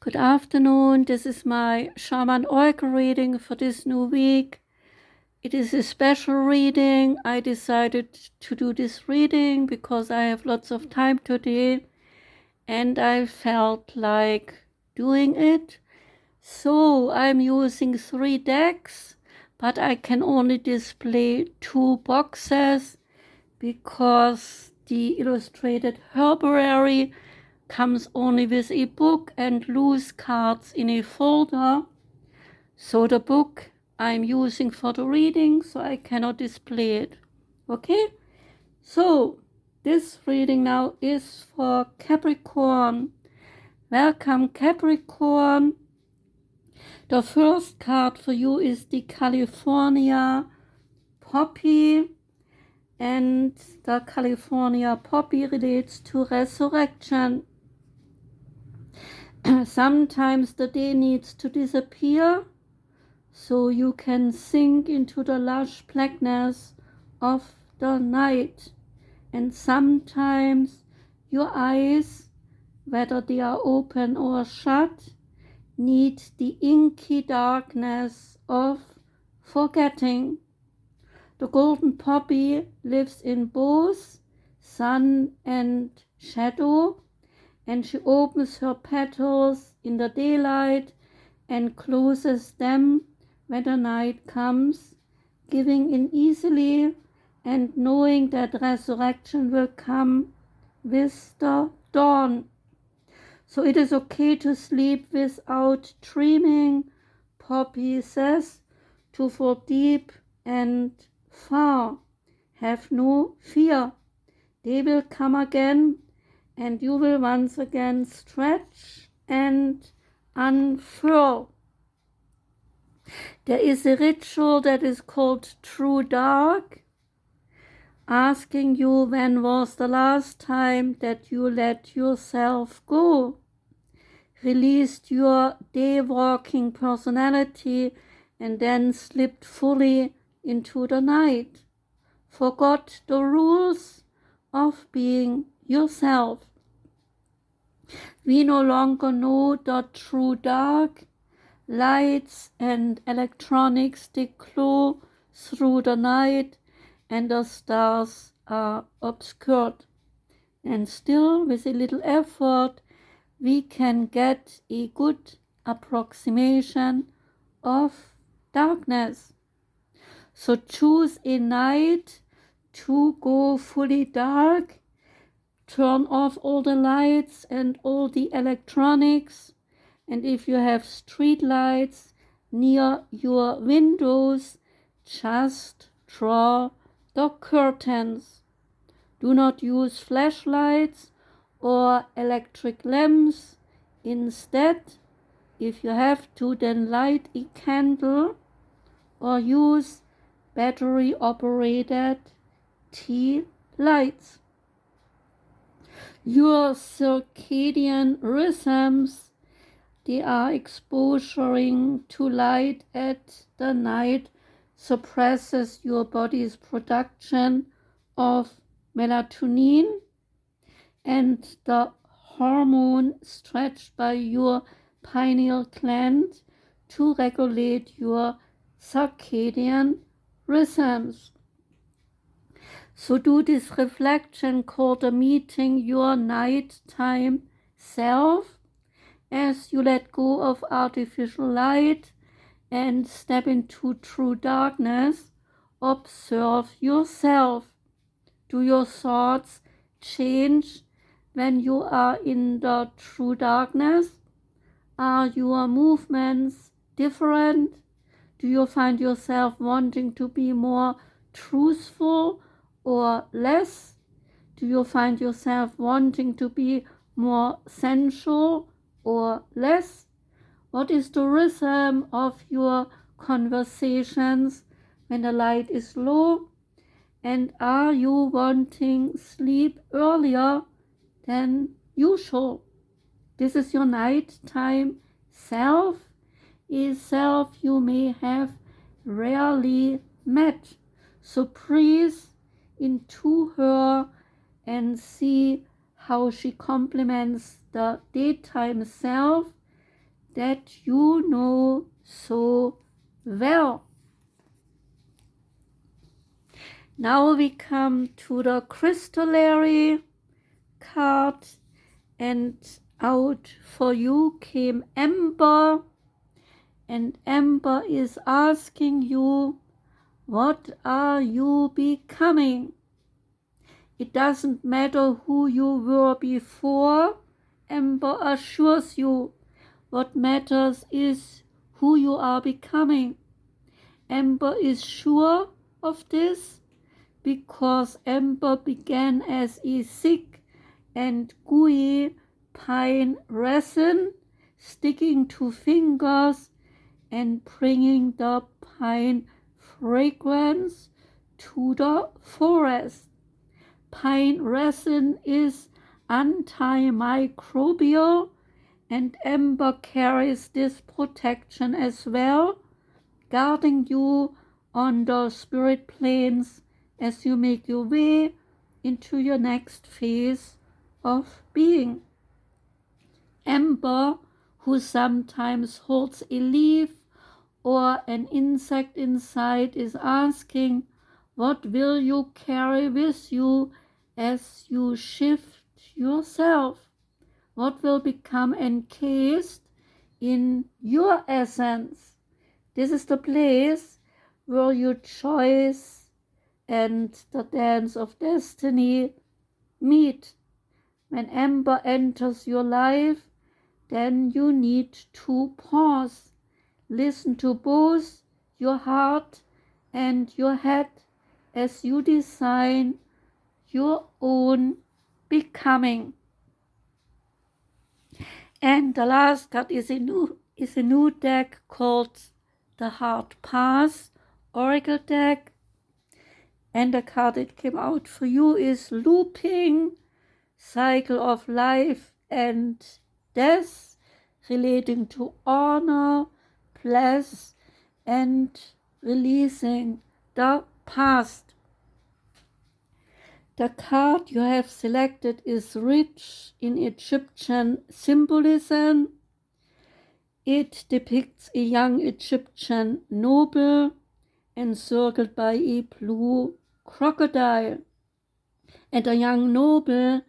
Good afternoon. This is my Shaman Oracle reading for this new week. It is a special reading. I decided to do this reading because I have lots of time today and I felt like doing it. So I'm using 3 decks, but I can only display 2 boxes because the illustrated Herbiary comes only with a book and loose cards in a folder. So the book I'm using for the reading, so I cannot display it. Okay? So this reading now is for Capricorn. Welcome, Capricorn. The first card for you is the California Poppy. And the California Poppy relates to resurrection. Sometimes the day needs to disappear so you can sink into the lush blackness of the night. And sometimes your eyes, whether they are open or shut, need the inky darkness of forgetting. The golden poppy lives in both sun and shadow, and she opens her petals in the daylight and closes them when the night comes, giving in easily and knowing that resurrection will come with the dawn. So it is okay to sleep without dreaming, Poppy says, to fall deep and far. Have no fear. They will come again, and you will once again stretch and unfurl. There is a ritual that is called True Dark, asking you when was the last time that you let yourself go, released your day-walking personality, and then slipped fully into the night, forgot the rules of being yourself. We no longer know the true dark. Lights and electronics, they glow through the night and the stars are obscured. And still, with a little effort, we can get a good approximation of darkness. So choose a night to go fully dark, turn off all the lights and all the electronics, and if you have street lights near your windows, just draw the curtains. Do not use flashlights or electric lamps. Instead, if you have to, then light a candle or use battery-operated tea lights. Your circadian rhythms, they are exposing to light at the night, suppresses your body's production of melatonin, and the hormone stretched by your pineal gland to regulate your circadian rhythms. So do this reflection called a meeting your nighttime self as you let go of artificial light and step into true darkness. Observe yourself. Do your thoughts change when you are in the true darkness? Are your movements different? Do you find yourself wanting to be more truthful or less? Do you find yourself wanting to be more sensual or less? What is the rhythm of your conversations when the light is low? And are you wanting sleep earlier than usual? This is your nighttime self, a self you may have rarely met. So breathe into her and see how she complements the daytime self that you know so well. Now we come to the Crystallary card, and out for you came Amber, and Amber is asking you, what are you becoming? It doesn't matter who you were before. Amber assures you what matters is who you are becoming. Amber is sure of this because Amber began as a thick and gooey pine resin sticking to fingers and bringing the pine fragrance to the forest. Pine resin is antimicrobial, and Amber carries this protection as well, guarding you on the spirit planes as you make your way into your next phase of being. Amber, who sometimes holds a leaf or an insect inside, is asking, what will you carry with you as you shift yourself? What will become encased in your essence? This is the place where your choice and the dance of destiny meet. When Amber enters your life, then you need to pause. Listen to both your heart and your head as you design your own becoming. And the last card is a new deck called the Heart Path Oracle deck. And the card that came out for you is Looping, Cycle of Life and Death, relating to honor, bliss, and releasing the past. The card you have selected is rich in Egyptian symbolism. It depicts a young Egyptian noble encircled by a blue crocodile. And a young noble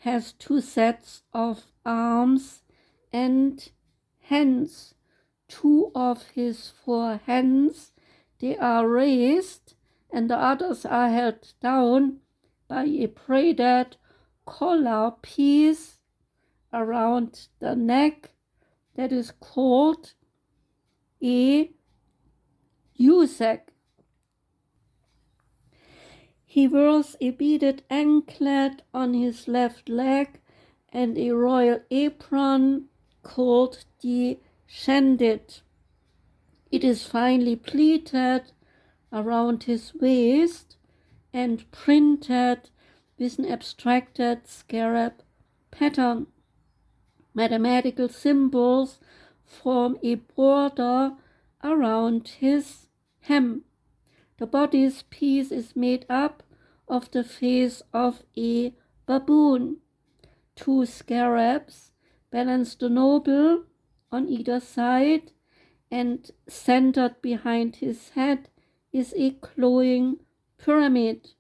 has two sets of arms and hands. Two of his four hands, they are raised, and the others are held down by a braided collar piece around the neck that is called a Yusek. He wears a beaded anklet on his left leg and a royal apron called the Shandit. It is finely pleated around his waist and printed with an abstracted scarab pattern. Mathematical symbols form a border around his hem. The body's piece is made up of the face of a baboon. Two scarabs balance the noble on either side, and centered behind his head is a glowing pyramid.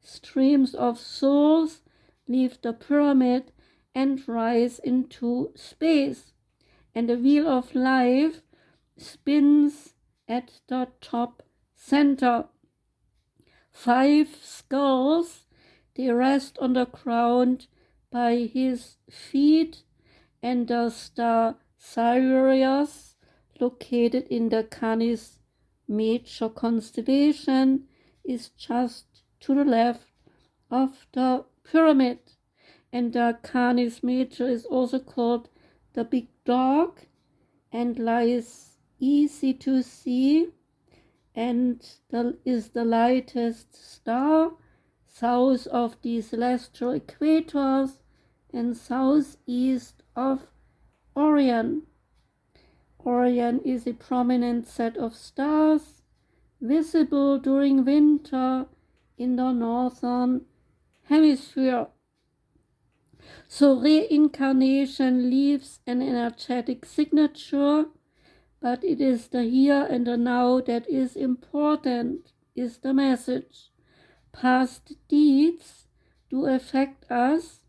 Streams of souls leave the pyramid and rise into space, and the wheel of life spins at the top center. 5 skulls, they rest on the ground by his feet, and the star Sirius, located in the Canis Major constellation, is just to the left of the pyramid. And the Canis Major is also called the Big Dog and lies easy to see, and is the lightest star south of the celestial equators and southeast of Orion. Orion is a prominent set of stars visible during winter in the northern hemisphere. So reincarnation leaves an energetic signature, but it is the here and the now that is important, is the message. Past deeds do affect us,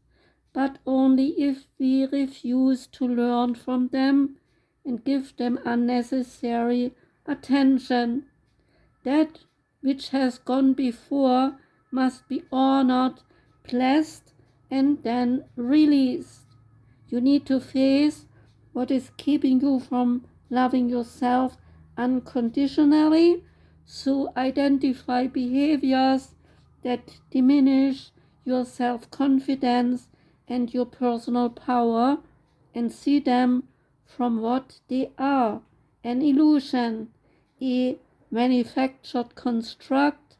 but only if we refuse to learn from them and give them unnecessary attention. That which has gone before must be honored, blessed, and then released. You need to face what is keeping you from loving yourself unconditionally, so identify behaviors that diminish your self-confidence and your personal power, and see them from what they are: an illusion, a manufactured construct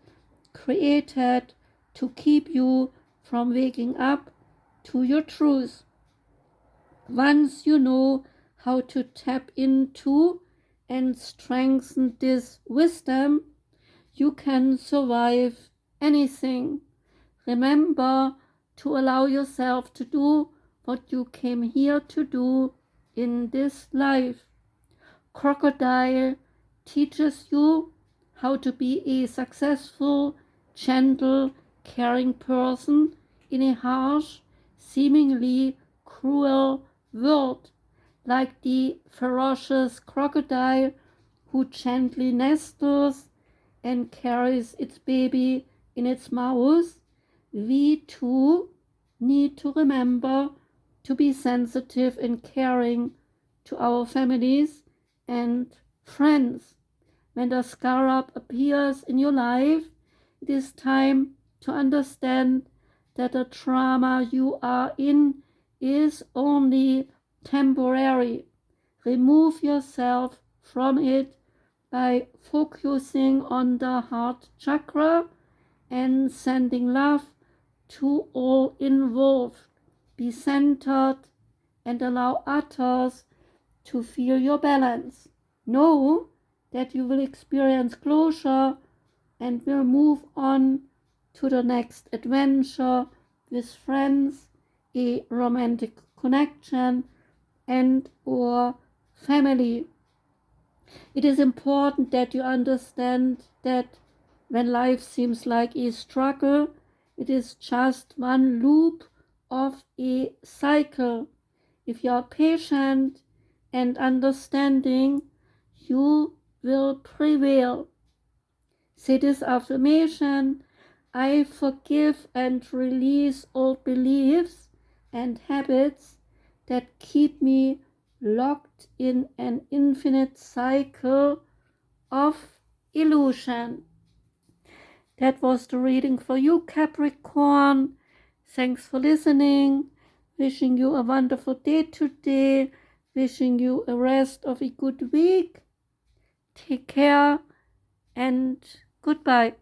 created to keep you from waking up to your truth. Once you know how to tap into and strengthen this wisdom, you can survive anything. Remember to allow yourself to do what you came here to do in this life. Crocodile teaches you how to be a successful, gentle, caring person in a harsh, seemingly cruel world, like the ferocious crocodile who gently nestles and carries its baby in its mouth. We too need to remember to be sensitive and caring to our families and friends. When the scarab appears in your life, it is time to understand that the trauma you are in is only temporary. Remove yourself from it by focusing on the heart chakra and sending love to all involved. Be centered and allow others to feel your balance. Know that you will experience closure and will move on to the next adventure with friends, a romantic connection, and or family. It is important that you understand that when life seems like a struggle, it is just one loop of a cycle. If you are patient and understanding, you will prevail. Say this affirmation: I forgive and release old beliefs and habits that keep me locked in an infinite cycle of illusion. That was the reading for you, Capricorn. Thanks for listening. Wishing you a wonderful day today. Wishing you a rest of a good week. Take care and goodbye.